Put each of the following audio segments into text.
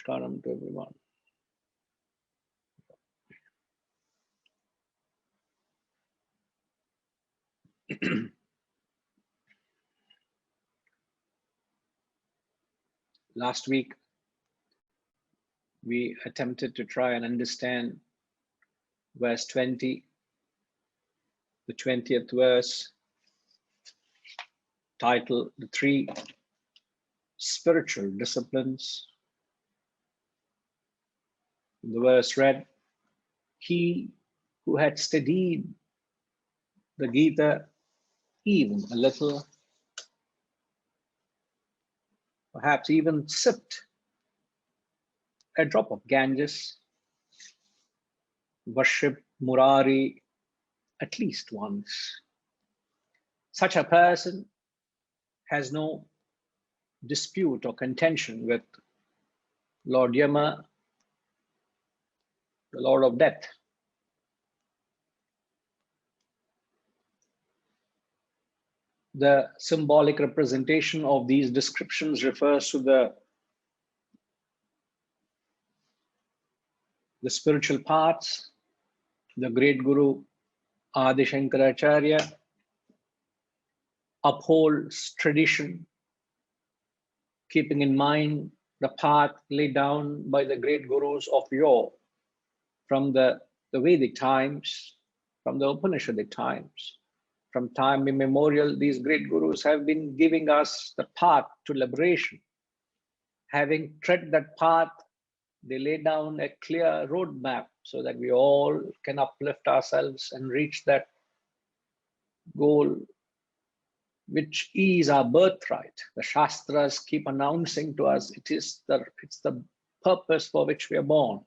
Namaskaram to everyone. Last week, we attempted to try and understand verse 20, the 20th verse, titled The Three Spiritual Disciplines. The verse read, he who had studied the Gita even a little, perhaps even sipped a drop of Ganges, worship Murari at least once. Such a person has no dispute or contention with Lord Yama, the Lord of Death. The symbolic representation of these descriptions refers to the spiritual paths. The great Guru Adi Shankaracharya upholds tradition, keeping in mind the path laid down by the great Gurus of yore from the Vedic times, from the Upanishadic times. From time immemorial, these great Gurus have been giving us the path to liberation. Having tread that path, they lay down a clear roadmap so that we all can uplift ourselves and reach that goal, which is our birthright. The Shastras keep announcing to us it's the purpose for which we are born.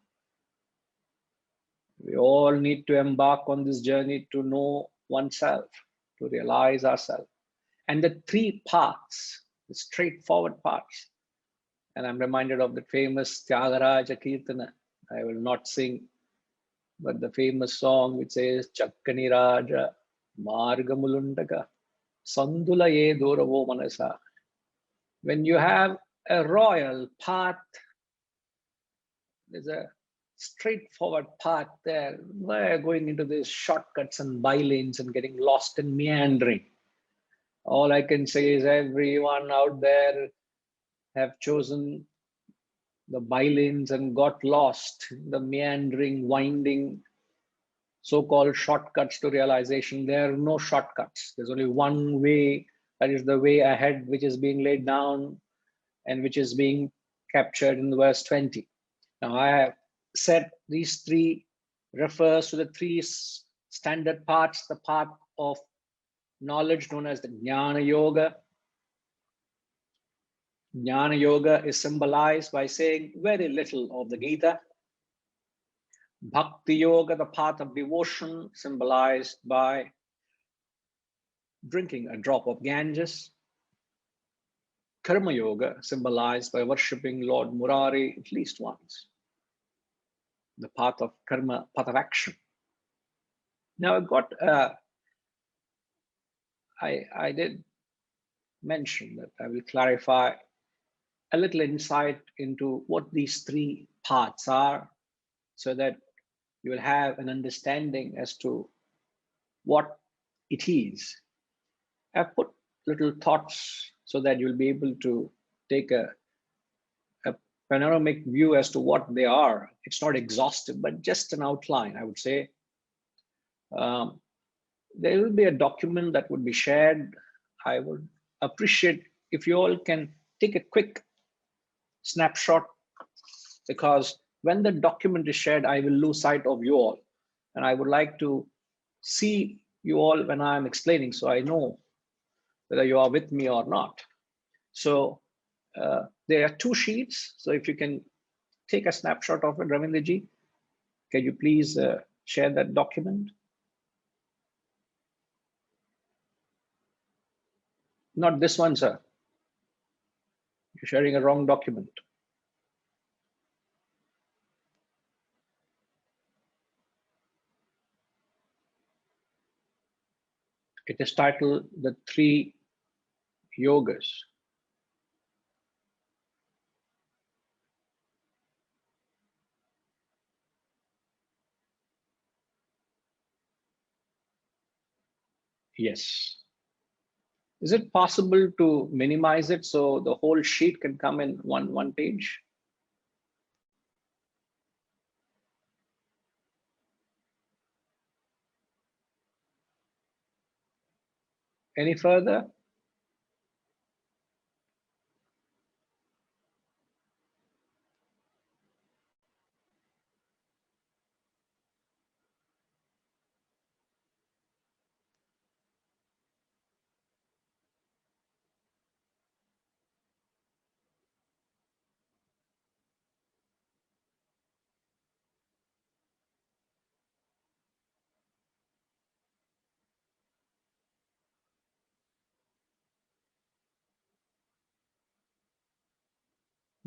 We all need to embark on this journey to know oneself, to realize ourselves. And the three paths, the straightforward paths. And I'm reminded of the famous Tyagaraja Kirtana. I will not sing, but the famous song which says, Chakkani Raja Margamulundaka Sandulaye Doravo Manasa. When you have a royal path, there's a straightforward path there. We're going into these shortcuts and bylanes and getting lost in meandering. All I can say is everyone out there have chosen the bylanes and got lost in the meandering, winding, so-called shortcuts to realization. There are no shortcuts. There's only one way, that is the way ahead, which is being laid down and which is being captured in verse 20. Now, I have said these three refers to the three standard paths, the path of knowledge known as the Jnana Yoga. Jnana Yoga is symbolized by saying very little of the Gita. Bhakti Yoga, the path of devotion, symbolized by drinking a drop of Ganges. Karma Yoga, symbolized by worshipping Lord Murari at least once. The path of karma, path of action. Now I've got, I did mention that I will clarify a little insight into what these three paths are so that you will have an understanding as to what it is. I've put little thoughts so that you'll be able to take a panoramic view as to what they are. It's not exhaustive, but just an outline, I would say. There will be a document that would be shared. I would appreciate if you all can take a quick snapshot, because when the document is shared, I will lose sight of you all. And I would like to see you all when I'm explaining, so I know whether you are with me or not. So there are two sheets. So if you can take a snapshot of it, Ravindraji, can you please share that document? Not this one, sir. You're sharing a wrong document. It is titled The Three Yogas. Yes. Is it possible to minimize it so the whole sheet can come in one page? Any further?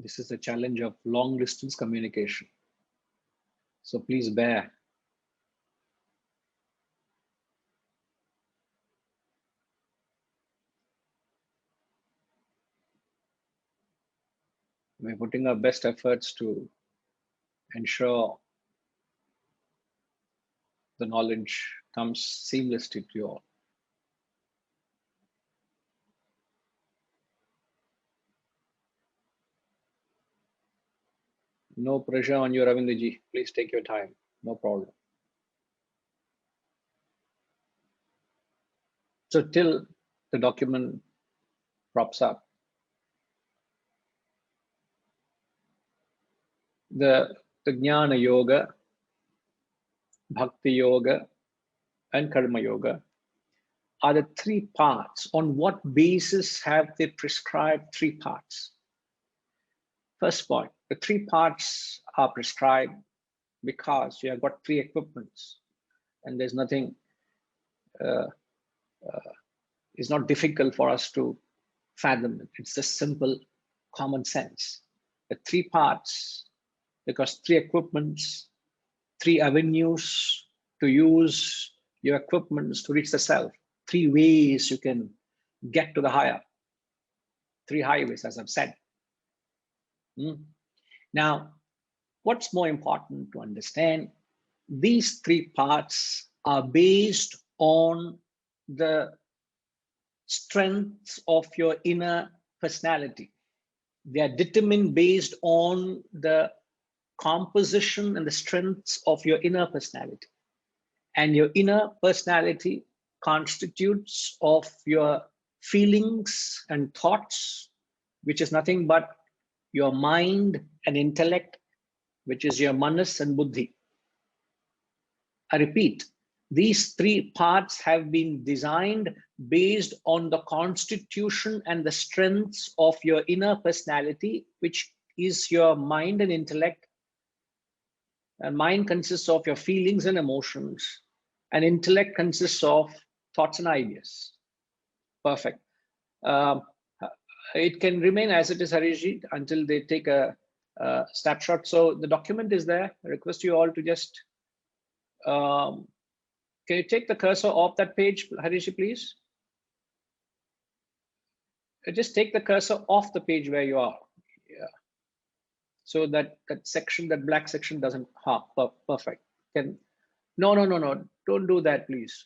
This is the challenge of long distance communication. So please bear. We're putting our best efforts to ensure the knowledge comes seamlessly to you all. No pressure on you, Ravindraji. Please take your time. No problem. So till the document props up, the Jnana Yoga, Bhakti Yoga, and Karma Yoga are the three parts. On what basis have they prescribed three parts? First point, the three parts are prescribed because you have got three equipments, and there's nothing, it's not difficult for us to fathom it. It's just simple common sense. The three parts, because three equipments, three avenues to use your equipments to reach the self, three ways you can get to the higher, three highways, as I've said. Now, what's more important to understand, these three parts are based on the strengths of your inner personality. They are determined based on the composition and the strengths of your inner personality. And your inner personality constitutes of your feelings and thoughts, which is nothing but your mind and intellect, which is your manas and buddhi. I repeat, these three parts have been designed based on the constitution and the strengths of your inner personality, which is your mind and intellect. And mind consists of your feelings and emotions, and intellect consists of thoughts and ideas. Perfect. Um, it can remain as it is, Harishji, until they take a snapshot. So the document is there. I request you all to just, can you take the cursor off that page, Harishji, please? Just take the cursor off the page where you are. Yeah. So that section, that black section doesn't, perfect. No, don't do that, please.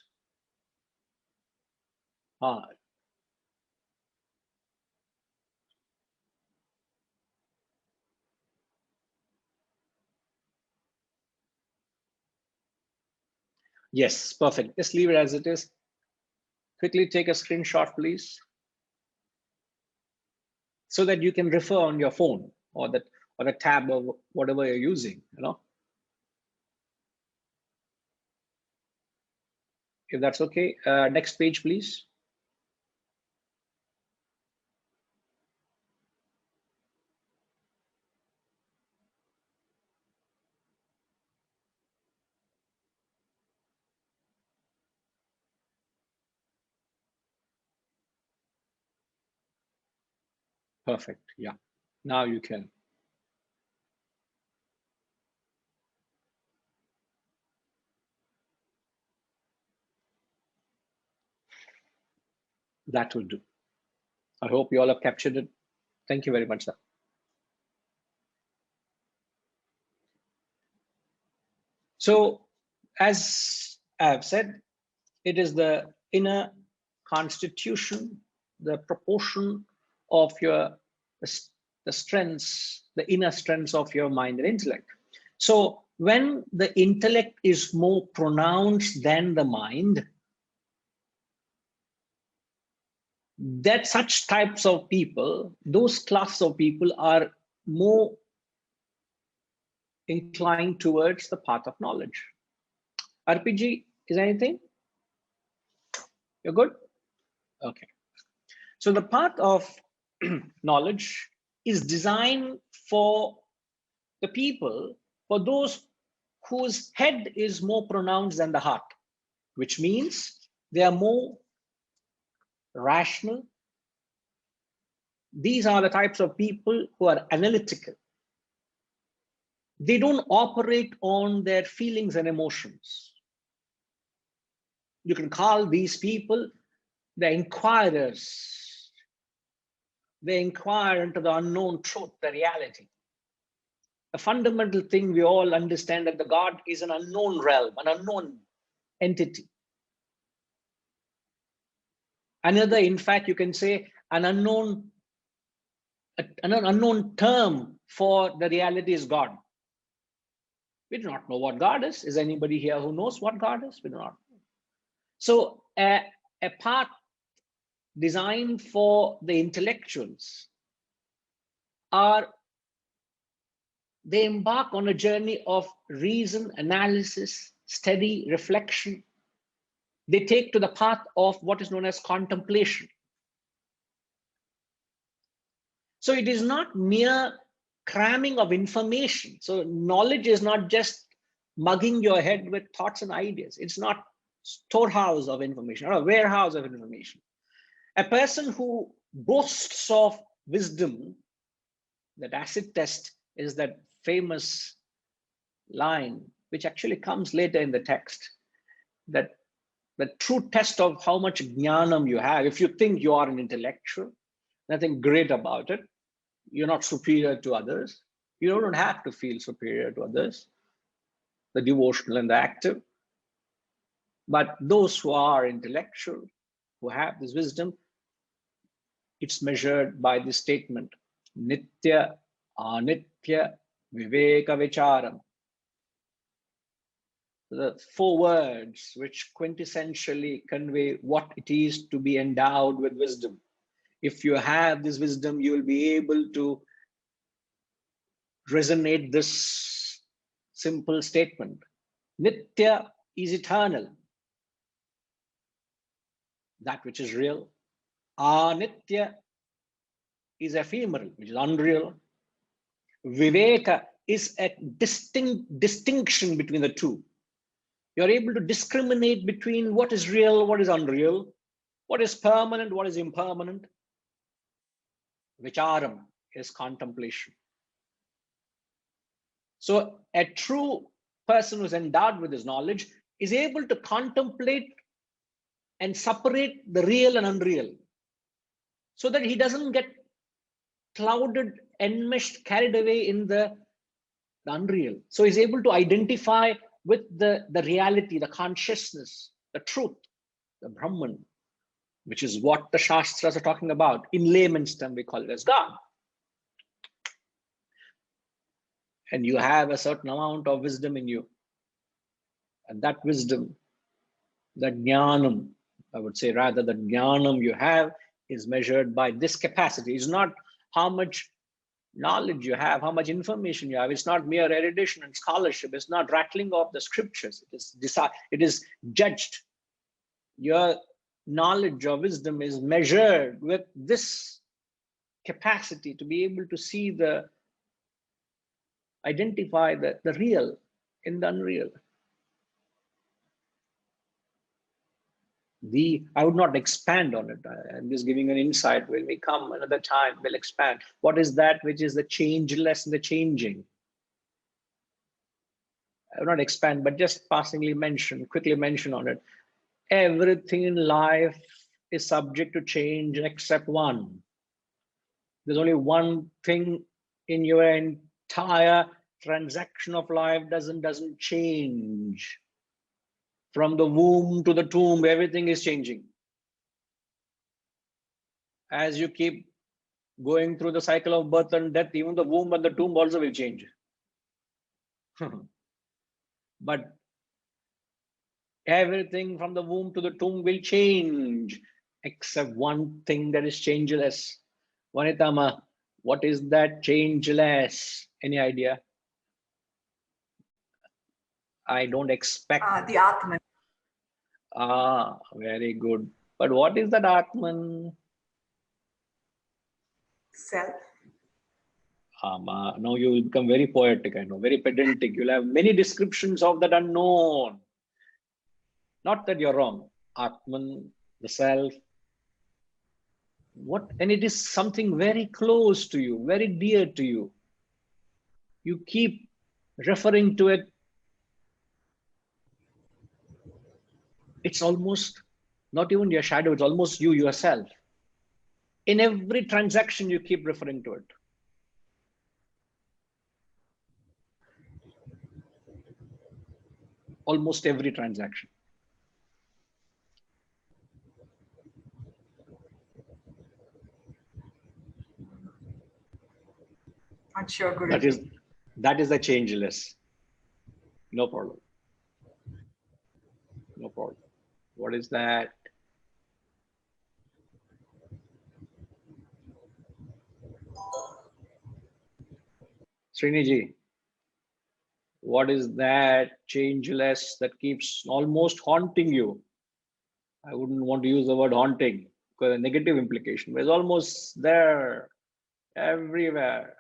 Yes, perfect. Just leave it as it is. Quickly take a screenshot, please, so that you can refer on your phone or a tab or whatever you're using, if that's okay. Next page, please. Perfect. Yeah. Now you can. That will do. I hope you all have captured it. Thank you very much, sir. So, as I have said, it is the inner constitution, the proportion of your the strengths, the inner strengths of your mind and intellect. So when the intellect is more pronounced than the mind, that such types of people, those class of people are more inclined towards the path of knowledge. RPG, is anything? You're good? Okay. So the path of knowledge is designed for the people, for those whose head is more pronounced than the heart, which means they are more rational. These are the types of people who are analytical. They don't operate on their feelings and emotions. You can call these people the inquirers. They inquire into the unknown truth, the reality. A fundamental thing we all understand that the God is an unknown realm, an unknown entity. Another, in fact, you can say an unknown term for the reality is God. We do not know what God is. Is anybody here who knows what God is? We do not know. So a path designed for the intellectuals they embark on a journey of reason, analysis, steady reflection. They take to the path of what is known as contemplation. So it is not mere cramming of information. So knowledge is not just mugging your head with thoughts and ideas. It's not storehouse of information or a warehouse of information. A person who boasts of wisdom, that acid test is that famous line, which actually comes later in the text, that the true test of how much jnanam you have, if you think you are an intellectual, nothing great about it, you're not superior to others, you don't have to feel superior to others, the devotional and the active. But those who are intellectual, who have this wisdom, it's measured by this statement, nitya, anitya, viveka vicharam. The four words which quintessentially convey what it is to be endowed with wisdom. If you have this wisdom, you will be able to resonate this simple statement. Nitya is eternal, that which is real. Anitya is ephemeral, which is unreal. Viveka is a distinction between the two. You're able to discriminate between what is real, what is unreal, what is permanent, what is impermanent. Vicharam is contemplation. So a true person who's endowed with this knowledge is able to contemplate and separate the real and unreal, so that he doesn't get clouded, enmeshed, carried away in the unreal. So he's able to identify with the reality, the consciousness, the truth, the Brahman, which is what the Shastras are talking about. In layman's term, we call it as God. And you have a certain amount of wisdom in you. And that wisdom, that jnanam, I would say rather, the jnanam you have is measured by this capacity. It's not how much knowledge you have, how much information you have. It's not mere erudition and scholarship. It's not rattling off the scriptures. It is judged. Your knowledge or wisdom is measured with this capacity to be able to see identify the real in the unreal. I would not expand on it. I'm just giving an insight. When we come another time, we'll expand. What is that which is the changeless and the changing? I will not expand, but just passingly quickly mention on it. Everything in life is subject to change except one. There's only one thing in your entire transaction of life doesn't change. From the womb to the tomb, everything is changing. As you keep going through the cycle of birth and death, even the womb and the tomb also will change. But everything from the womb to the tomb will change, except one thing that is changeless. Vanitama, what is that changeless? Any idea? I don't expect. The Atman. Ah, very good. But what is that Atman? Self. Now you will become very poetic, I know, very pedantic. You'll have many descriptions of that unknown. Not that you're wrong. Atman, the self. What? And it is something very close to you, very dear to you. You keep referring to it. It's almost not even your shadow, it's almost you yourself. In every transaction, you keep referring to it. Almost every transaction. Not sure, Guruji. That is the changeless. No problem. No problem. What is that? Sriniji, what is that changeless that keeps almost haunting you? I wouldn't want to use the word haunting because a negative implication, but it's almost there, everywhere.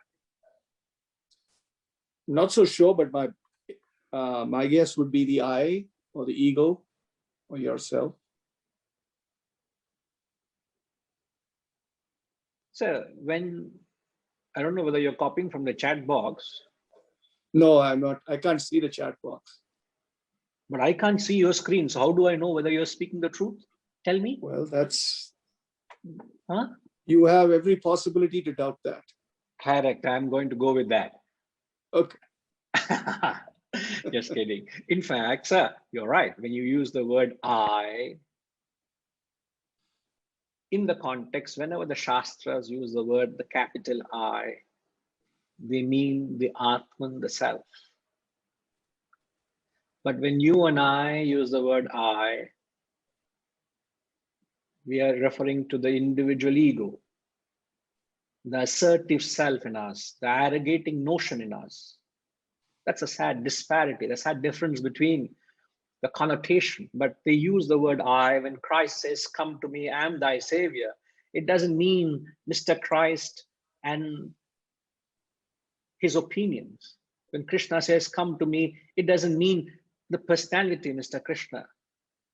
Not so sure, but my guess would be the I or the ego or yourself. So I don't know whether you're copying from the chat box. No, I'm not. I can't see the chat box. But I can't see your screen. So how do I know whether you're speaking the truth? Tell me. Well, that's... Huh? You have every possibility to doubt that. Correct. I'm going to go with that. Okay. Just kidding. In fact, sir, you're right. When you use the word I, in the context, whenever the Shastras use the word, the capital I, they mean the Atman, the self. But when you and I use the word I, we are referring to the individual ego, the assertive self in us, the arrogating notion in us. That's a sad disparity, the sad difference between the connotation. But they use the word I when Christ says, "Come to me, I am thy savior." It doesn't mean Mr. Christ and his opinions. When Krishna says, "Come to me," it doesn't mean the personality, Mr. Krishna.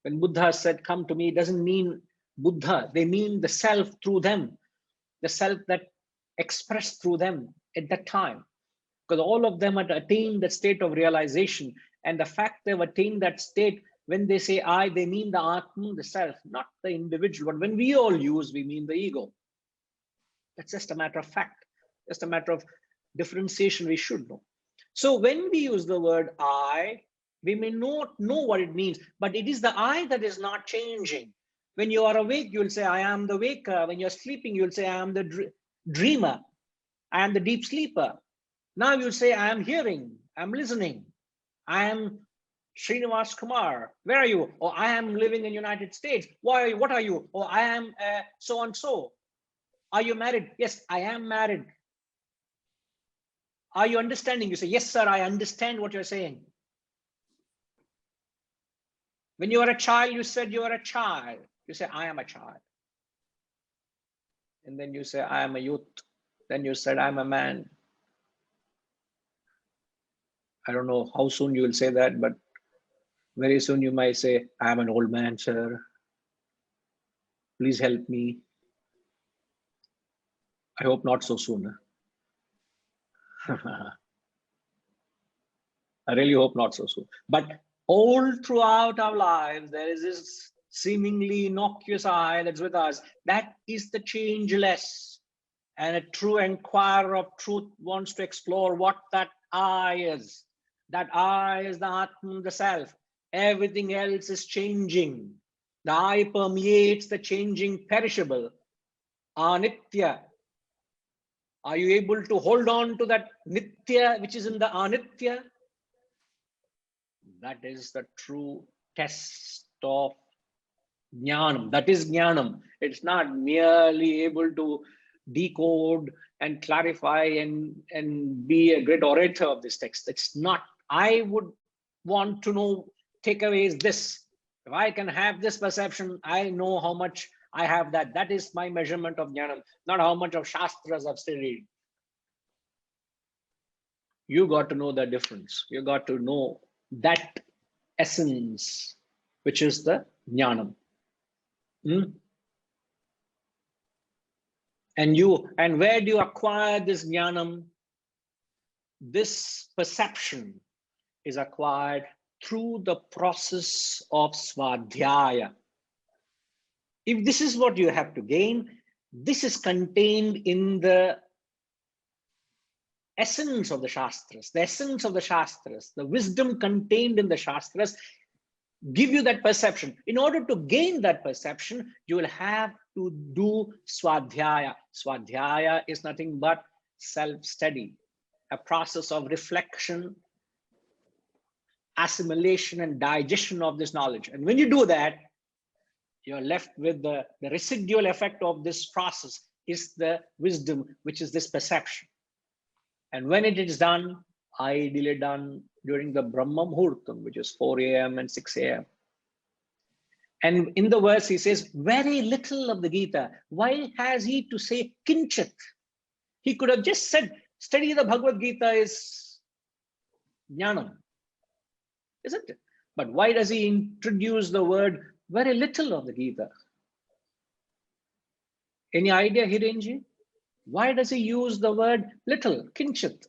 When Buddha said, "Come to me," it doesn't mean Buddha. They mean the self through them, the self that expressed through them at that time. Because all of them had attained the state of realization. And the fact they've attained that state, when they say I, they mean the Atman, the self, not the individual. But when we all use, we mean the ego. That's just a matter of fact, just a matter of differentiation we should know. So when we use the word I, we may not know what it means, but it is the I that is not changing. When you are awake, you'll say, "I am the waker." When you're sleeping, you'll say, "I am the dreamer. I am the deep sleeper." Now you'll say, "I am hearing, I'm listening. I am Srinivas Kumar. Where are you?" "Oh, I am living in United States." "Why? What are you?" "Oh, I am so and so." "Are you married?" "Yes, I am married." "Are you understanding?" You say, "Yes, sir, I understand what you're saying." When you are a child, you said you are a child. You say, "I am a child." And then you say, "I am a youth." Then you said, "I'm a man." I don't know how soon you will say that, but very soon you might say, "I am an old man, sir. Please help me." I hope not so soon. I really hope not so soon. But all throughout our lives, there is this seemingly innocuous I that's with us. That is the changeless. And a true inquirer of truth wants to explore what that I is. That I is the Atman, the self. Everything else is changing. The I permeates the changing perishable. Anitya. Are you able to hold on to that Nitya which is in the Anitya? That is the true test of Jnanam. That is Jnanam. It's not merely able to decode and clarify and be a great orator of this text. It's not. I would want to know, takeaway is this. If I can have this perception, I know how much I have that. That is my measurement of Jnanam, not how much of Shastras I've studied. You got to know the difference. You got to know that essence, which is the Jnanam. And where do you acquire this Jnanam? This perception is acquired through the process of Svadhyaya. If this is what you have to gain, this is contained in the essence of the Shastras, the essence of the Shastras, the wisdom contained in the Shastras give you that perception. In order to gain that perception, you will have to do Swadhyaya. Swadhyaya is nothing but self-study, a process of reflection, assimilation and digestion of this knowledge. And when you do that, you're left with the residual effect of this process is the wisdom, which is this perception. And when it is done, ideally done during the Brahma Muhurtam, which is 4 a.m. and 6 a.m. And in the verse, he says, very little of the Gita. Why has he to say kinchit? He could have just said, study the Bhagavad Gita is jnanam, isn't it? But why does he introduce the word very little of the Gita? Any idea, Hirenji? Why does he use the word little, kinchit?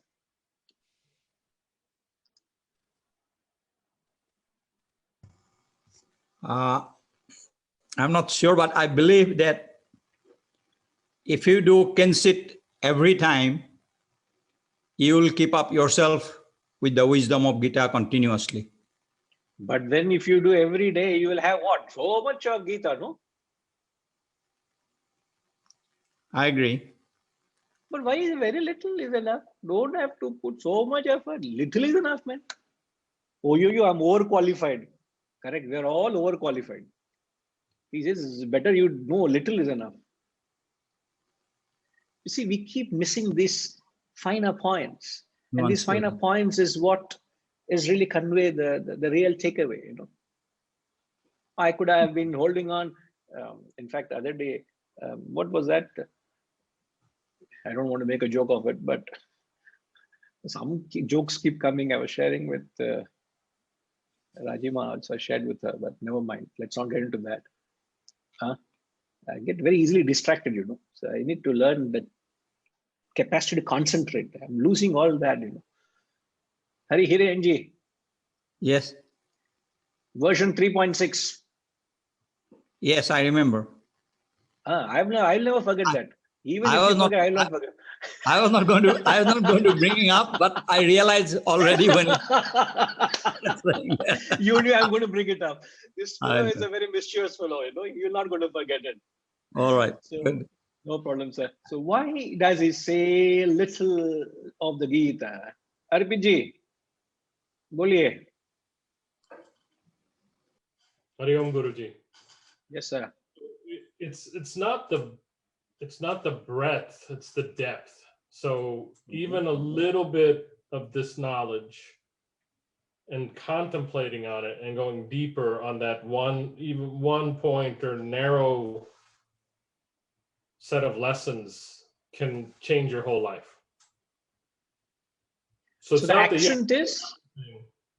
I'm not sure, but I believe that if you do kinchit every time, you will keep up yourself with the wisdom of Gita continuously. But then if you do every day, you will have what? So much of Gita, no? I agree. But why is very little is enough? Don't have to put so much effort. Little is enough, man. Oh, I'm overqualified. Correct. We're all overqualified. He says it's better you know little is enough. You see, we keep missing these finer points. And these finer points is what is really convey the real takeaway, you know. I could have been holding on. In fact, the other day, what was that? I don't want to make a joke of it, but some jokes keep coming. I was sharing with Rajima, also I shared with her, but never mind. Let's not get into that. I get very easily distracted, you know. So I need to learn that capacity to concentrate. I'm losing all that, you know. Hari NG. Yes. Version 3.6. Yes, I remember. I'll never forget that. Even if you forget, I'll not forget. I was not going to bring it up, but I realized already when you knew I'm going to bring it up. This fellow is a very mischievous fellow, you know. You're not going to forget it. All right. So, no problem, sir. So why does he say little of the Gita? RPG, boliye. Hari Om Guruji. Yes, sir. It's not the breadth, it's the depth. So even a little bit of this knowledge and contemplating on it and going deeper on that even one point or narrow set of lessons can change your whole life. So it's the not accent is?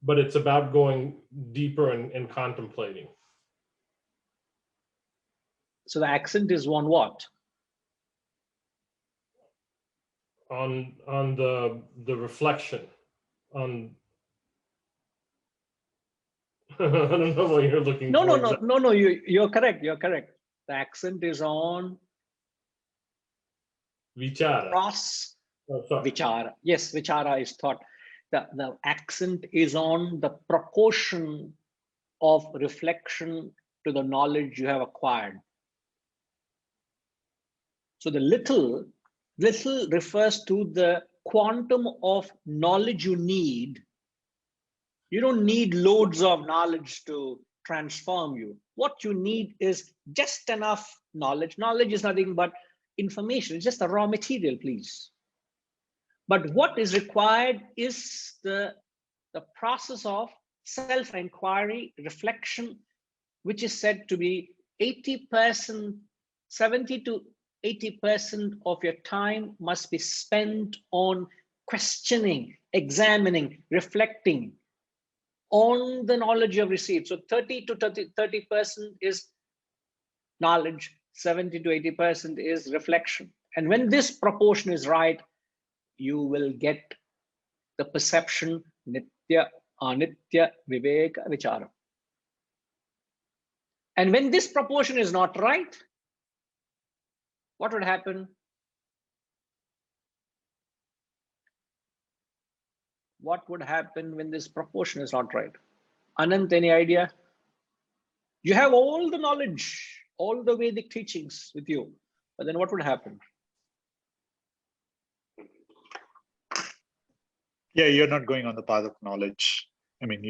But it's about going deeper and contemplating. So the accent is on what? On the reflection, on I don't know what you're looking for. No, you're correct. You're correct. The accent is on Vichara. Vichara. Yes, Vichara is thought. The accent is on the proportion of reflection to the knowledge you have acquired. So the little refers to the quantum of knowledge you need. You don't need loads of knowledge to transform you. What you need is just enough knowledge. Knowledge is nothing but information. It's just a raw material, please. But what is required is the process of self-inquiry, reflection, which is said to be 80%, 70 to 80% of your time must be spent on questioning, examining, reflecting on the knowledge you have received. So 30% is knowledge, 70 to 80% is reflection. And when this proportion is right, you will get the perception, nitya, anitya, viveka, vichara. And when this proportion is not right, what would happen? What would happen when this proportion is not right? Anant, any idea? You have all the knowledge, all the Vedic teachings with you, but then what would happen? Yeah, you're not going on the path of knowledge. I mean,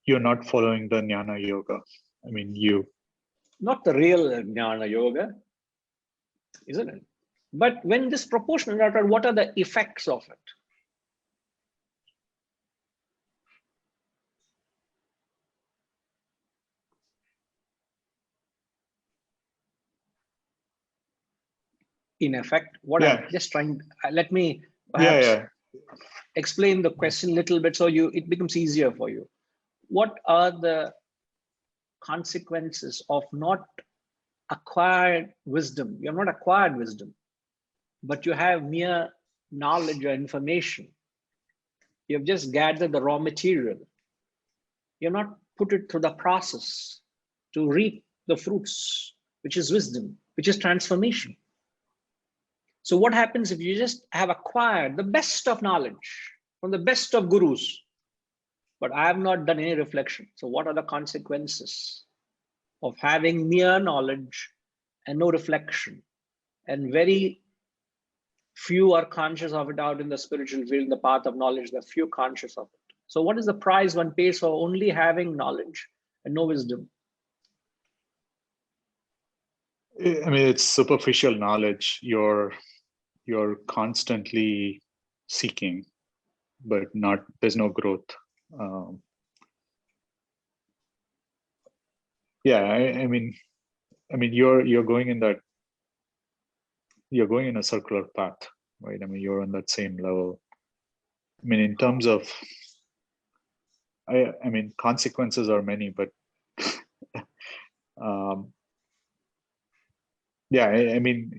you're not following the jnana yoga. I mean, Not the real jnana yoga, isn't it? But when this proportion is not right, what are the effects of it? In effect, what I'm just trying, let me perhaps explain the question a little bit so it becomes easier for you. What are the consequences of not acquired wisdom? You have not acquired wisdom, but you have mere knowledge or information. You have just gathered the raw material. You have not put it through the process to reap the fruits, which is wisdom, which is transformation. So what happens if you just have acquired the best of knowledge from the best of gurus, but I have not done any reflection? So what are the consequences of having mere knowledge and no reflection? And very few are conscious of it out in the spiritual field, in the path of knowledge. There are few conscious of it. So what is the price one pays for only having knowledge and no wisdom? I mean, it's superficial knowledge. You're constantly seeking, but there's no growth. Yeah, I mean, you're going in that. You're going in a circular path, right? I mean, you're on that same level. I mean, in terms of, I mean, consequences are many, but yeah, I mean,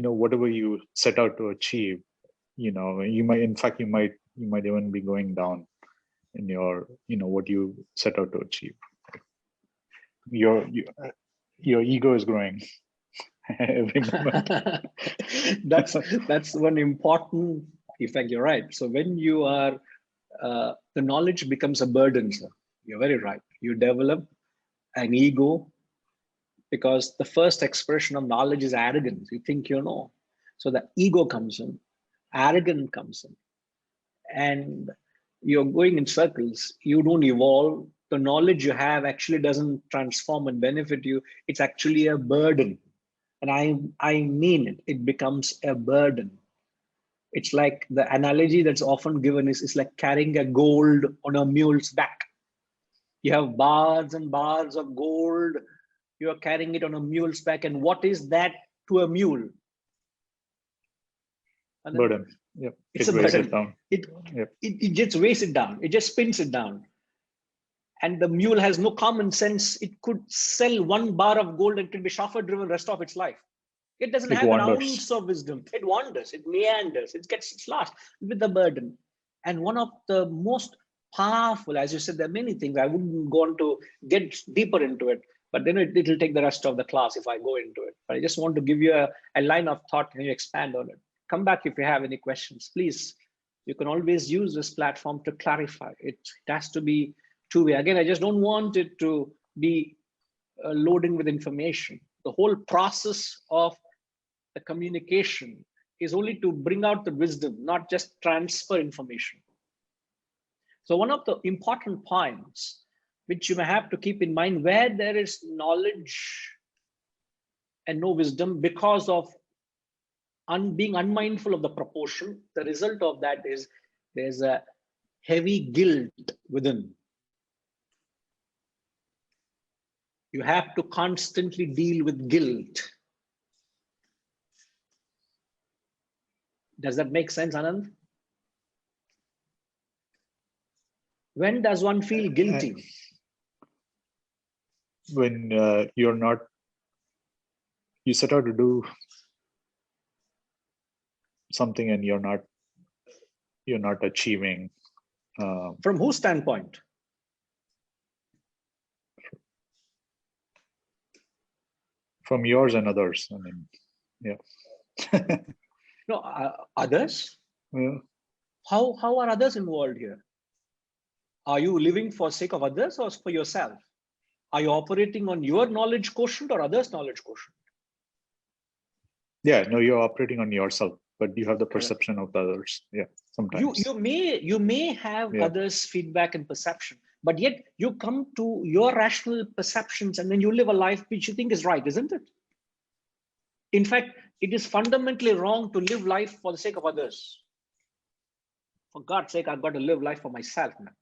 whatever you set out to achieve, you might, in fact, you might even be going down in your, what you set out to achieve. Your ego is growing every moment. That's one important effect. You're right. So when you are, the knowledge becomes a burden, sir. You're very right. You develop an ego because the first expression of knowledge is arrogance. You think you know. So the ego comes in, arrogance comes in, and you're going in circles. You don't evolve. The knowledge you have actually doesn't transform and benefit you. It's actually a burden. And I mean it. It becomes a burden. It's like the analogy that's often given is like carrying a gold on a mule's back. You have bars and bars of gold. You are carrying it on a mule's back. And what is that to a mule? Burden. Yep. It's it a weighs burden. it down. It just weighs it down. It just spins it down. And the mule has no common sense. It could sell one bar of gold and it could be chauffeur driven rest of its life. It doesn't have an ounce of wisdom. It wanders, it meanders, it gets lost with the burden. And one of the most powerful, as you said, there are many things. I wouldn't go on to get deeper into it, but then it will take the rest of the class if I go into it. But I just want to give you a line of thought and you expand on it. Come back if you have any questions, please. You can always use this platform to clarify. It has to be two-way. Again, I just don't want it to be loading with information. The whole process of the communication is only to bring out the wisdom, not just transfer information. So one of the important points which you may have to keep in mind, where there is knowledge and no wisdom because of being unmindful of the proportion, the result of that is there's a heavy guilt within. You have to constantly deal with guilt. Does that make sense, Anand? When does one feel guilty? When you set out to do something and you're not achieving. From whose standpoint? From yours and others. I mean, yeah. No, others? Yeah. How are others involved here? Are you living for sake of others or for yourself? Are you operating on your knowledge quotient or others' knowledge quotient? Yeah, no, you're operating on yourself, but you have the perception of the others. Yeah, sometimes. You may have Yeah. others' feedback and perception, but yet you come to your rational perceptions and then you live a life which you think is right, isn't it? In fact, it is fundamentally wrong to live life for the sake of others. For God's sake, I've got to live life for myself, man.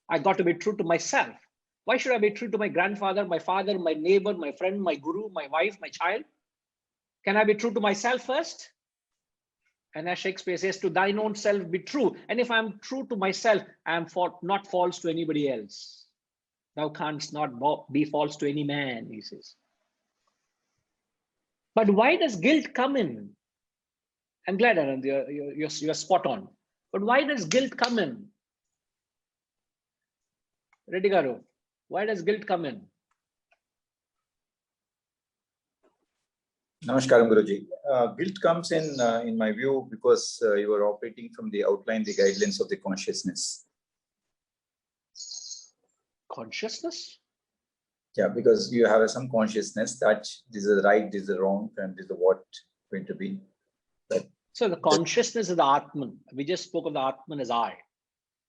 I got to be true to myself. Why should I be true to my grandfather, my father, my neighbor, my friend, my guru, my wife, my child? Can I be true to myself first? And as Shakespeare says, to thine own self be true. And if I'm true to myself, I am not false to anybody else. Thou canst not be false to any man, he says. But why does guilt come in? I'm glad, Anand, you're spot on. But why does guilt come in? Reddy Garu, why does guilt come in? Namaskaram, Guruji. Guilt comes in my view, because you are operating from the outline, the guidelines of the consciousness. Consciousness? Yeah, because you have some consciousness that this is right, this is wrong, and this is what going to be. But so the consciousness is the Atman. We just spoke of the Atman as I.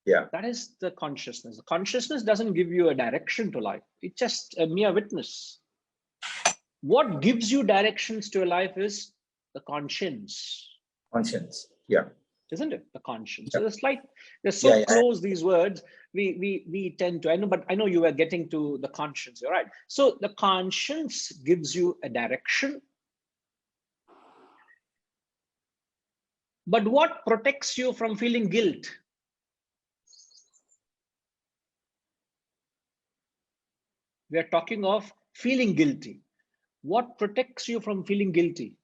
Yeah. That is the consciousness. The consciousness doesn't give you a direction to life. It's just a mere witness. What gives you directions to your life is the conscience. Conscience, yeah. Isn't it? The conscience. Yeah. So they're so close, these words, we tend to, but I know you were getting to the conscience, you're right. So the conscience gives you a direction. But what protects you from feeling guilt? We are talking of feeling guilty. What protects you from feeling guilty?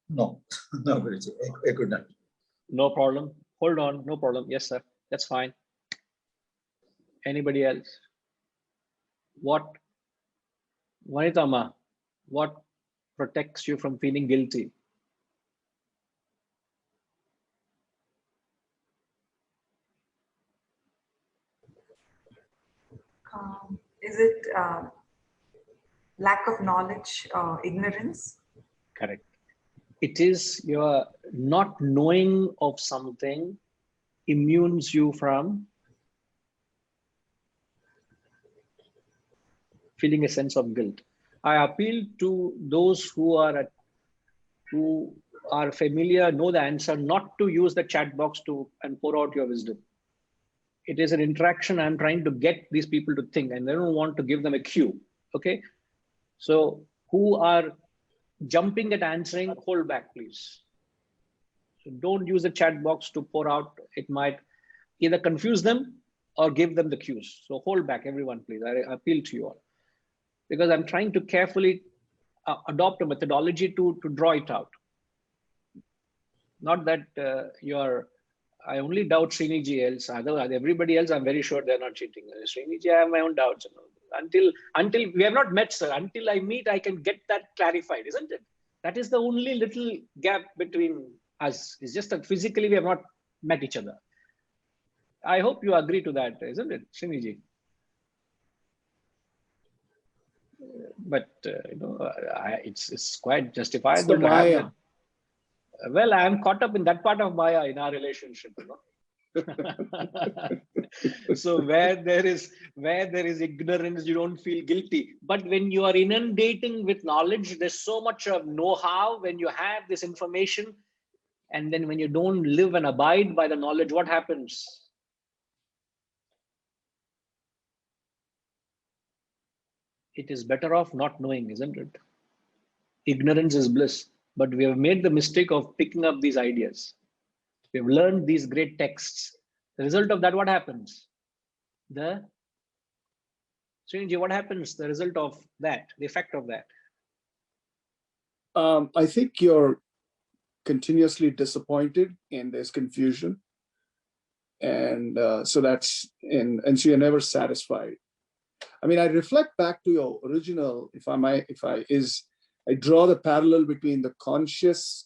No, no, Guruji, I could not. No problem. Hold on, no problem. Yes, sir. That's fine. Anybody else? What, Vanitama, what protects you from feeling guilty? Is it lack of knowledge, ignorance? Correct. It is your not knowing of something immunes you from feeling a sense of guilt. I appeal to those who are familiar, know the answer, not to use the chat box and pour out your wisdom. It is an interaction. I'm trying to get these people to think, and I don't want to give them a cue. Okay. So who are jumping at answering, hold back, please. So don't use the chat box to pour out. It might either confuse them or give them the cues. So hold back, everyone, please. I appeal to you all, because I'm trying to carefully adopt a methodology to draw it out. Not that I only doubt Sriniji else. Otherwise, everybody else, I'm very sure they're not cheating. Sriniji, I have my own doubts. Until we have not met, sir. Until I meet, I can get that clarified, isn't it? That is the only little gap between us. It's just that physically we have not met each other. I hope you agree to that, isn't it, Sriniji? But it's quite justifiable the to have Maya. that. Well, I am caught up in that part of Maya in our relationship, So where there is ignorance, you don't feel guilty. But when you are inundating with knowledge, there's so much of know-how. When you have this information, and then when you don't live and abide by the knowledge, what happens? It is better off not knowing, isn't it? Ignorance is bliss. But we have made the mistake of picking up these ideas. We've learned these great texts. The result of that, what happens? Srinji, what happens? The result of that, the effect of that? I think you're continuously disappointed and there's confusion. And so so you're never satisfied. I mean, I reflect back to your original, I draw the parallel between the conscience,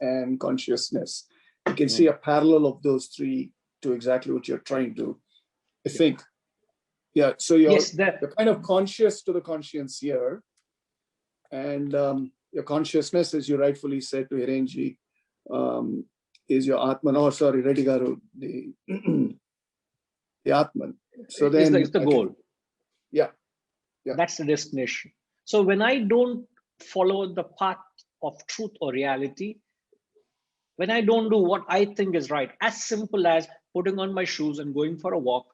and consciousness. You can see a parallel of those three to exactly what you're trying to, I think. Yeah, so you're kind of conscious to the conscience here. And your consciousness, as you rightfully said to Hirenji, is your Atman, Reddy Garu, the Atman. So then it's the goal. Yeah. That's the destination. So when I don't follow the path of truth or reality, when I don't do what I think is right, as simple as putting on my shoes and going for a walk,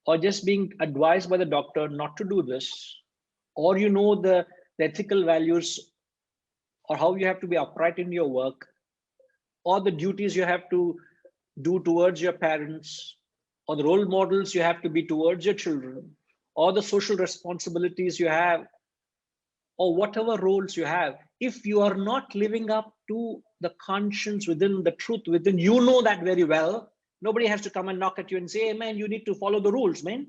or just being advised by the doctor not to do this, or the ethical values, or how you have to be upright in your work, or the duties you have to do towards your parents, or the role models you have to be towards your children, or the social responsibilities you have, or whatever roles you have, if you are not living up to the conscience within, the truth within, you know that very well. Nobody has to come and knock at you and say, hey, man, you need to follow the rules, man.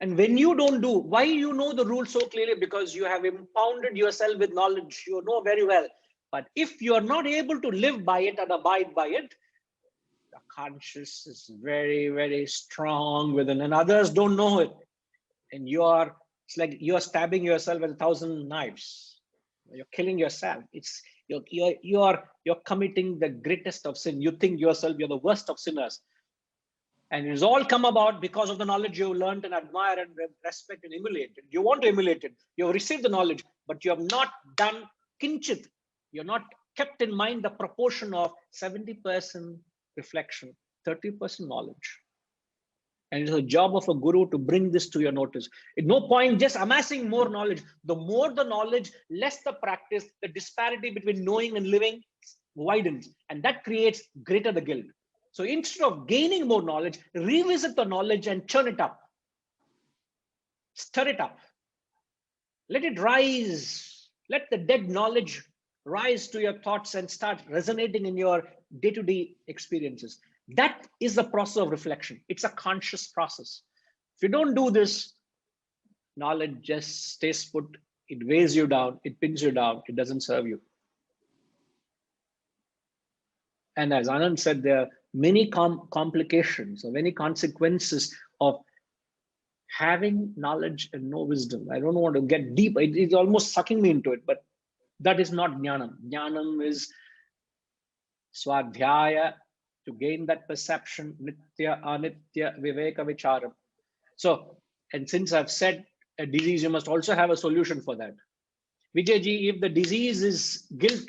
And when you don't do, why you know the rules so clearly? Because you have impounded yourself with knowledge. You know very well. But if you are not able to live by it and abide by it, the conscience is very, very strong within, and others don't know it. And it's like you are stabbing yourself with 1,000 knives. You're killing yourself. You're committing the greatest of sin. You think yourself you're the worst of sinners. And it's all come about because of the knowledge you learned and admire and respect and emulate it. You want to emulate it. You have received the knowledge, but you have not done kinchit. You're not kept in mind the proportion of 70% reflection, 30% knowledge. And it's a job of a guru to bring this to your notice. At no point just amassing more knowledge. The more the knowledge, less the practice, the disparity between knowing and living widens. And that creates greater the guilt. So instead of gaining more knowledge, revisit the knowledge and churn it up. Stir it up. Let it rise. Let the dead knowledge rise to your thoughts and start resonating in your day-to-day experiences. That is the process of reflection. It's a conscious process. If you don't do this, knowledge just stays put. It weighs you down. It pins you down. It doesn't serve you. And as Anand said, there are many complications or many consequences of having knowledge and no wisdom. I don't want to get deep. It's almost sucking me into it, but that is not jnanam. Jnanam is swadhyaya, to gain that perception, nitya, anitya, viveka, vicharam. So, and since I've said a disease, you must also have a solution for that. Vijayji, if the disease is guilt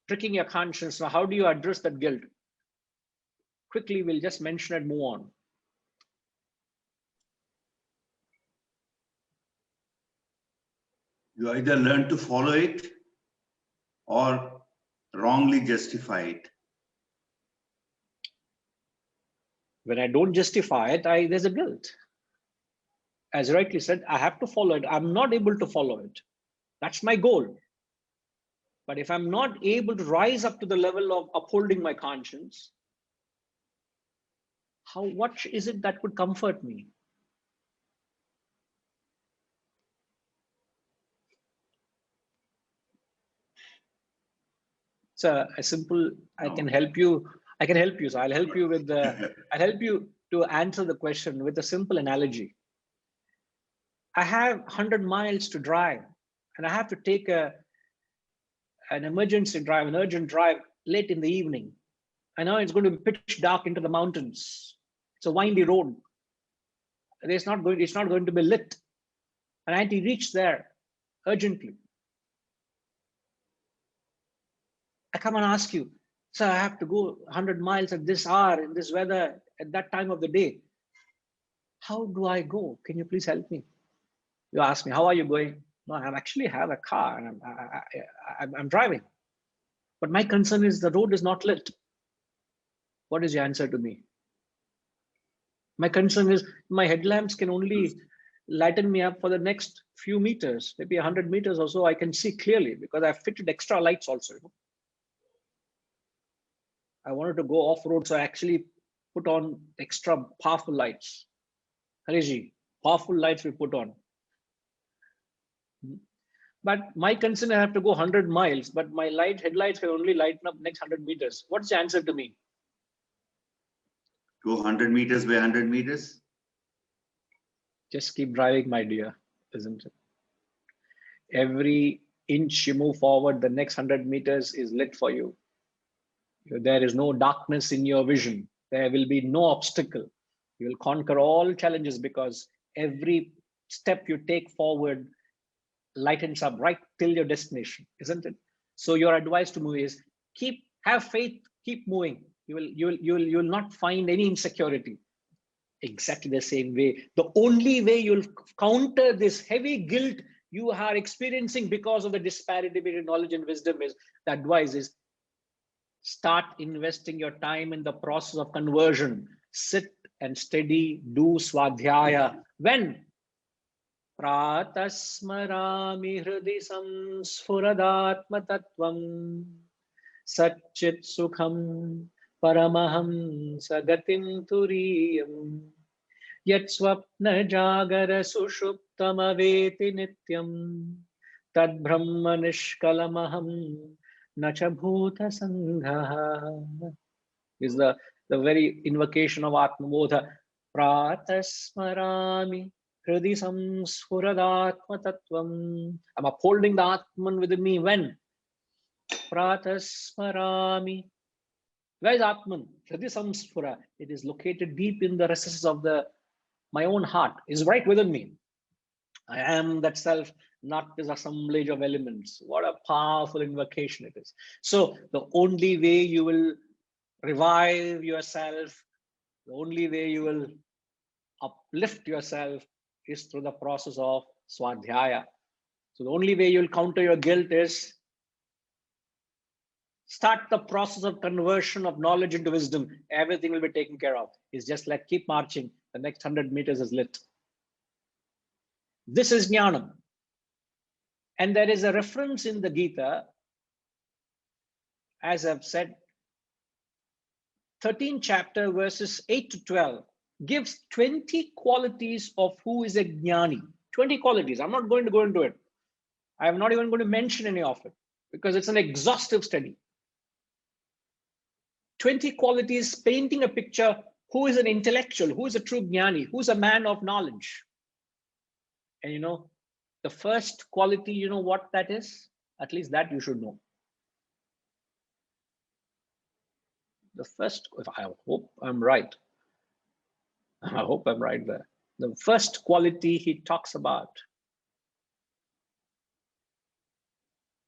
tricking your conscience, now how do you address that guilt? Quickly, we'll just mention it, move on. You either learn to follow it or wrongly justify it. When I don't justify it, there's a guilt. As rightly said, I have to follow it. I'm not able to follow it. That's my goal. But if I'm not able to rise up to the level of upholding my conscience, What is it that could comfort me? It's a simple, I can help you. I can help you. So I'll help you with I'll help you to answer the question with a simple analogy. I have 100 miles to drive and I have to take an emergency drive, an urgent drive late in the evening. I know it's going to be pitch dark into the mountains. It's a windy road. It's not going to be lit. And I had to reach there urgently. I come and ask you, sir, I have to go 100 miles at this hour, in this weather, at that time of the day. How do I go? Can you please help me? You ask me, how are you going? No, I actually have a car and I'm driving. But my concern is the road is not lit. What is your answer to me? My concern is my headlamps can only lighten me up for the next few meters, maybe 100 meters or so. I can see clearly because I've fitted extra lights also. I wanted to go off-road, so I actually put on extra powerful lights. Hariji, powerful lights we put on. But my concern, I have to go 100 miles, but my headlights can only lighten up next 100 meters. What's the answer to me? Go 100 meters by 100 meters? Just keep driving, my dear, isn't it? Every inch you move forward, the next 100 meters is lit for you. There is no darkness in your vision. There will be no obstacle. You will conquer all challenges because every step you take forward lightens up right till your destination, isn't it? So your advice to me is have faith, keep moving. You will not find any insecurity. Exactly the same way. The only way you'll counter this heavy guilt you are experiencing because of the disparity between knowledge and wisdom is the advice is start investing your time in the process of conversion. Sit and steady, do swadhyaya. When? Pratasmarami hridi samsfuradatma tattvam satchit sukham paramaham sagatim turiyam yat swapna jagara sushuptamaveti nityam tad brahma nishkalamaham nacha bhuta sangha. Is the very invocation of Atmabodha. Pratasmarami hridi samsfuradatma tattvam. I'm upholding the Atman within me. When? Pratasmarami. Where is Atman? Hridi samsfura. It is located deep in the recesses of my own heart. It's right within me. I am that self, not this assemblage of elements. What a powerful invocation it is. So the only way you will revive yourself, the only way you will uplift yourself is through the process of swadhyaya. So the only way you'll counter your guilt is start the process of conversion of knowledge into wisdom. Everything will be taken care of. It's just like keep marching. The next 100 meters is lit. This is jnanam. And there is a reference in the Gita, as I've said, 13th chapter, verses 8 to 12, gives 20 qualities of who is a jnani. 20 qualities. I'm not going to go into it. I'm not even going to mention any of it because it's an exhaustive study. 20 qualities painting a picture who is an intellectual, who is a true jnani, who's a man of knowledge. And the first quality, you know what that is? At least that you should know. The first, I hope I'm right. I hope I'm right there. The first quality he talks about.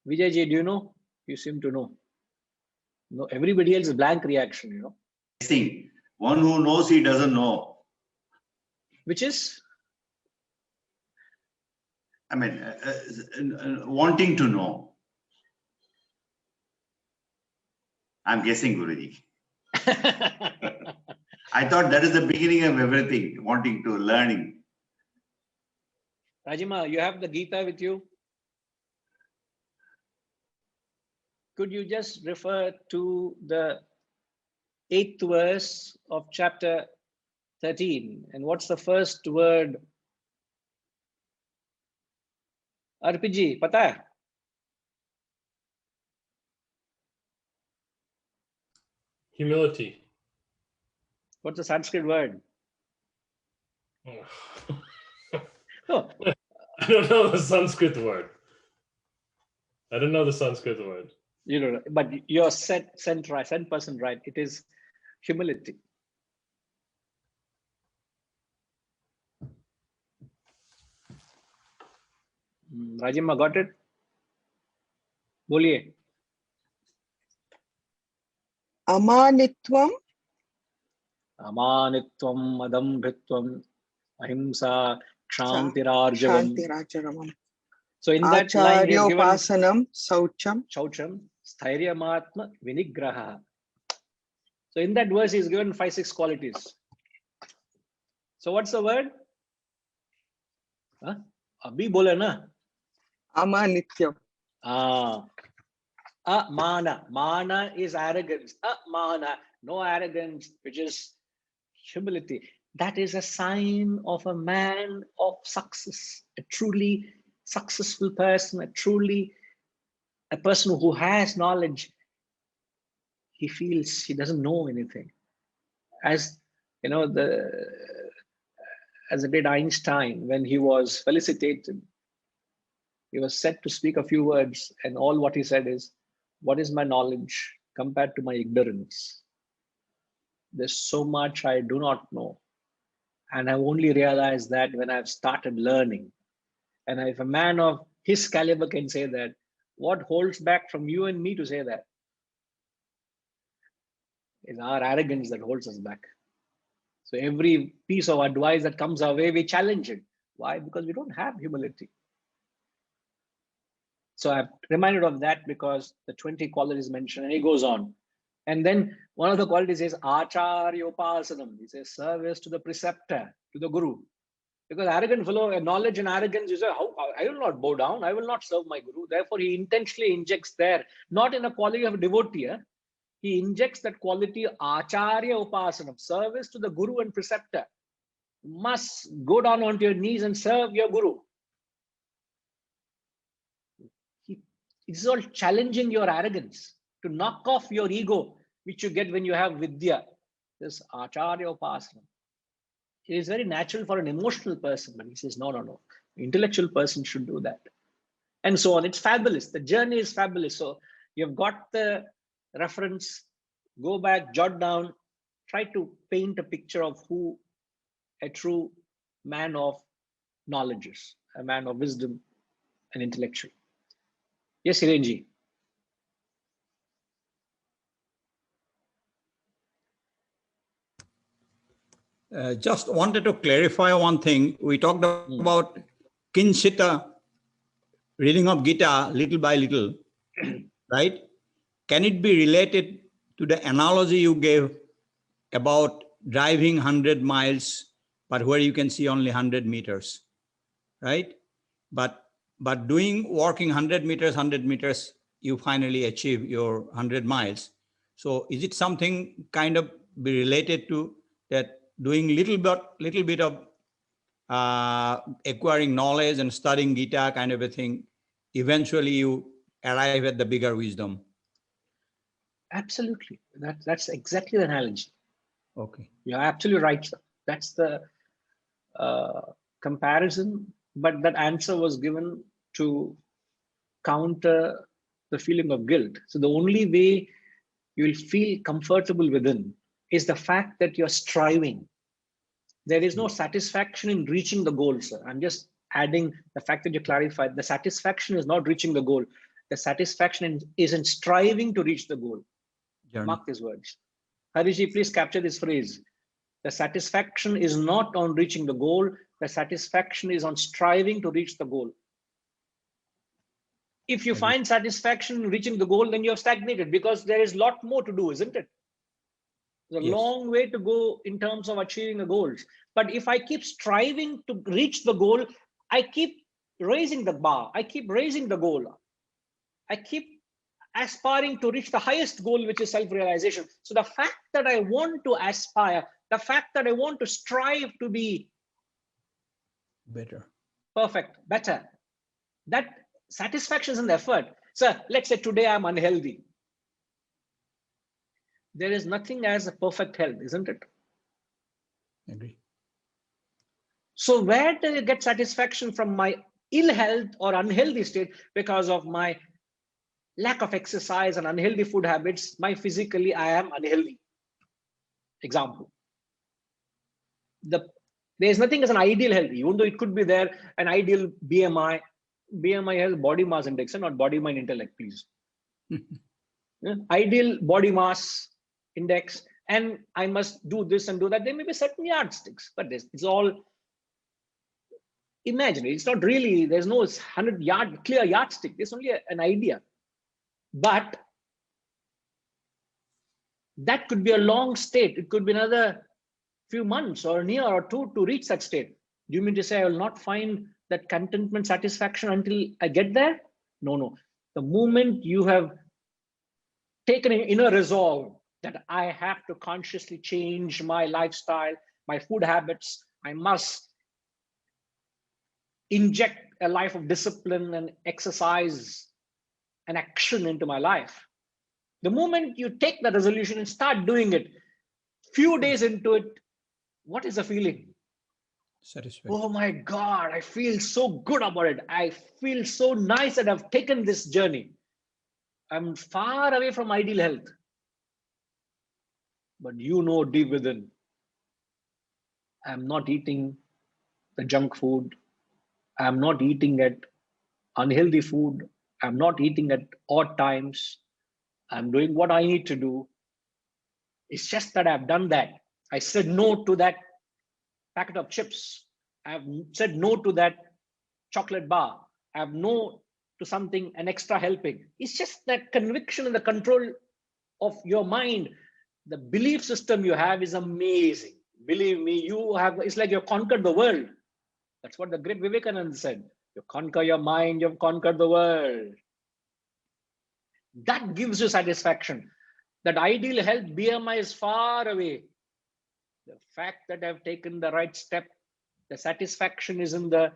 Vijayji, do you know? You seem to know. No, everybody else is blank reaction, Thing. One who knows he doesn't know. Which is? I mean, wanting to know. I'm guessing, Guruji. I thought that is the beginning of everything, wanting to, learning. Rajima, you have the Gita with you? Could you just refer to the 8th verse of chapter 13. And what's the first word? RPG, pata hai? Humility. What's the Sanskrit word? Oh, I don't know the Sanskrit word. I don't know the Sanskrit word. you know, but you're sent person right. It is humility. Rajimma, got it? Boliye. Amanitvam, Amanitvam, adambhitvam, ahimsa, kshantirarjavam. Shantirajaramam. So in that line, he has given Acharyopasanam, Saucham. Shaucham, Sthairyamaatma, Vinigraha. So in that verse, he's given 5-6 qualities. So what's the word? Huh? Abhi bole na. Amanityam. Mana. Mana is arrogance. Mana, no arrogance, which is humility. That is a sign of a man of success, a truly successful person, a person who has knowledge. He feels he doesn't know anything. As you know, as a great Einstein, when he was felicitated, he was said to speak a few words, and all what he said is, "What is my knowledge compared to my ignorance? There's so much I do not know. And I've only realized that when I've started learning." And if a man of his caliber can say that, what holds back from you and me to say that? It's our arrogance that holds us back. So every piece of advice that comes our way, we challenge it. Why? Because we don't have humility. So I'm reminded of that because the 20 qualities mentioned, and he goes on. And then one of the qualities is acharyopasanam. He says service to the preceptor, to the guru. Because arrogant fellow, knowledge and arrogance, you say, I will not bow down, I will not serve my guru. Therefore, he intentionally injects there, not in a quality of a devotee. He injects that quality acharya upasanam, service to the guru and preceptor. You must go down onto your knees and serve your guru. It's all challenging your arrogance, to knock off your ego, which you get when you have vidya. This acharya upasana. It is very natural for an emotional person, but he says, no. Intellectual person should do that. And so on. It's fabulous. The journey is fabulous. So you've got the reference, go back, jot down, try to paint a picture of who a true man of knowledge is, a man of wisdom and intellectual. Yes, Hirenji. Just wanted to clarify one thing. We talked about Kinshita, reading of Gita little by little, right? Can it be related to the analogy you gave about driving 100 miles, but where you can see only 100 meters, right? But walking 100 meters, you finally achieve your 100 miles. So is it something kind of be related to that, doing little bit of acquiring knowledge and studying Gita kind of a thing, eventually you arrive at the bigger wisdom? Absolutely. That's exactly the analogy. Okay. You're absolutely right, sir. That's the comparison, but that answer was given to counter the feeling of guilt. So the only way you'll feel comfortable within is the fact that you're striving. There is no satisfaction in reaching the goal, sir. I'm just adding the fact that you clarified. The satisfaction is not reaching the goal. The satisfaction is in striving to reach the goal. Journey. Mark these words. Hariji, please capture this phrase. The satisfaction is not on reaching the goal. The satisfaction is on striving to reach the goal. If you find satisfaction in reaching the goal, then you have stagnated, because there is a lot more to do, isn't it? There's a long way to go in terms of achieving the goals. But if I keep striving to reach the goal, I keep raising the bar. I keep raising the goal. I keep aspiring to reach the highest goal, which is self-realization. So the fact that I want to aspire, the fact that I want to strive to be Better. perfect, better, that satisfaction is in the effort. So let's say today I'm unhealthy. There is nothing as a perfect health, isn't it? Agree. So where do you get satisfaction from my ill health or unhealthy state? Because of my lack of exercise and unhealthy food habits, physically I am unhealthy. Example. There's nothing as an ideal health, even though it could be there, an ideal BMI. BMI has body mass index and not body mind intellect, please. Yeah, ideal body mass index, and I must do this and do that. There may be certain yardsticks, but it's all imaginary. It's not really, there's no 100 clear yardstick. There's only an idea. But that could be a long state. It could be another few months or a year or two to reach that state. Do you mean to say I will not find that contentment, satisfaction until I get there? No. The moment you have taken an inner resolve that I have to consciously change my lifestyle, my food habits, I must inject a life of discipline and exercise and action into my life. The moment you take the resolution and start doing it, few days into it, what is the feeling? Satisfaction. Oh my God, I feel so good about it. I feel so nice that I've taken this journey. I'm far away from ideal health. But you know deep within, I'm not eating the junk food. I'm not eating at unhealthy food. I'm not eating at odd times. I'm doing what I need to do. It's just that I've done that. I said no to that packet of chips. I've said no to that chocolate bar. I've no to something, an extra helping. It's just that conviction and the control of your mind. The belief system you have is amazing. Believe me, it's like you've conquered the world. That's what the great Vivekananda said. You conquer your mind, you've conquered the world. That gives you satisfaction. That ideal health BMI is far away. The fact that I've taken the right step, the satisfaction is in the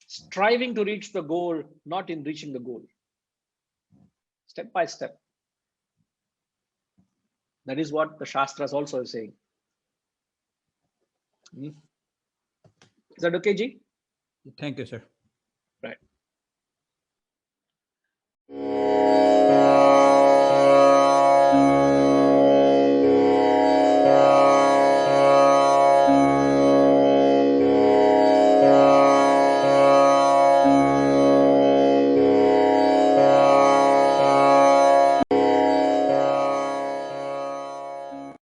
striving to reach the goal, not in reaching the goal. Step by step. That is what the Shastras also is saying. Is that okay, Ji? Thank you, sir.